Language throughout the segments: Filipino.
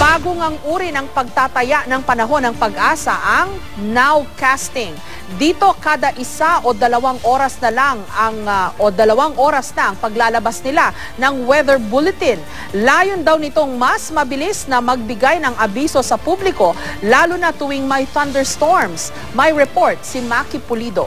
Bago ngang uri ng pagtataya ng panahon ng pag-asa ang nowcasting. Dito kada isa o 2 oras na lang o 2 oras na ang paglalabas nila ng weather bulletin. Layon daw nitong mas mabilis na magbigay ng abiso sa publiko lalo na tuwing may thunderstorms. May report si Maki Pulido.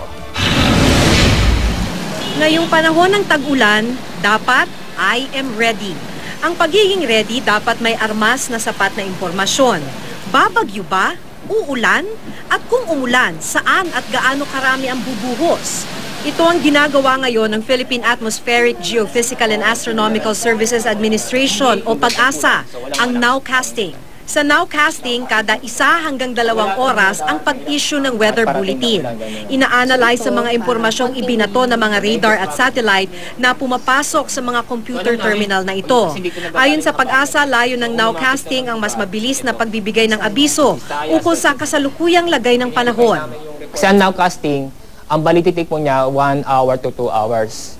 Ngayong panahon ng tag-ulan, dapat I am ready. Ang pagiging ready dapat may armas na sapat na impormasyon. Babagyo ba? Uulan? At kung umulan, saan at gaano karami ang bubuhos? Ito ang ginagawa ngayon ng Philippine Atmospheric, Geophysical and Astronomical Services Administration o PAG-ASA, ang nowcasting. Sa nowcasting, kada 1 hanggang 2 oras ang pag-issue ng weather bulletin. Ina-analyze sa mga impormasyong ibinato ng mga radar at satellite na pumapasok sa mga computer terminal na ito. Ayon sa PAG-ASA, layo ng nowcasting ang mas mabilis na pagbibigay ng abiso ukol sa kasalukuyang lagay ng panahon. Kasi ang nowcasting, ang validity po niya 1 hour to 2 hours.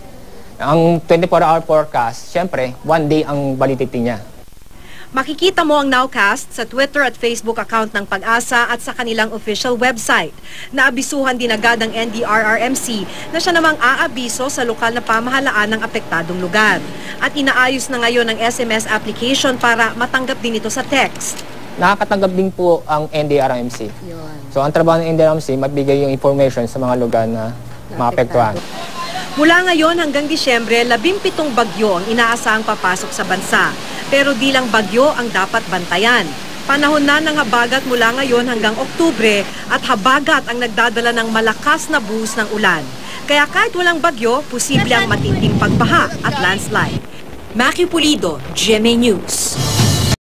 Ang 24-hour forecast, syempre, 1 day ang validity niya. Makikita mo ang Nowcast sa Twitter at Facebook account ng PAG-ASA at sa kanilang official website. Naabisuhan din agad ang NDRRMC na siya namang aabiso sa lokal na pamahalaan ng apektadong lugar. At inaayos na ngayon ang SMS application para matanggap din ito sa text. Nakakatanggap din po ang NDRRMC. So ang trabaho ng NDRRMC, magbigay yung information sa mga lugar na maapektuhan. Mula ngayon hanggang Disyembre, 17 bagyo ang inaasahang papasok sa bansa. Pero di lang bagyo ang dapat bantayan. Panahon na ng habagat mula ngayon hanggang Oktubre at habagat ang nagdadala ng malakas na buhos ng ulan. Kaya kahit walang bagyo, posible ang matinding pagbaha at landslide. Maki Pulido, GMA News.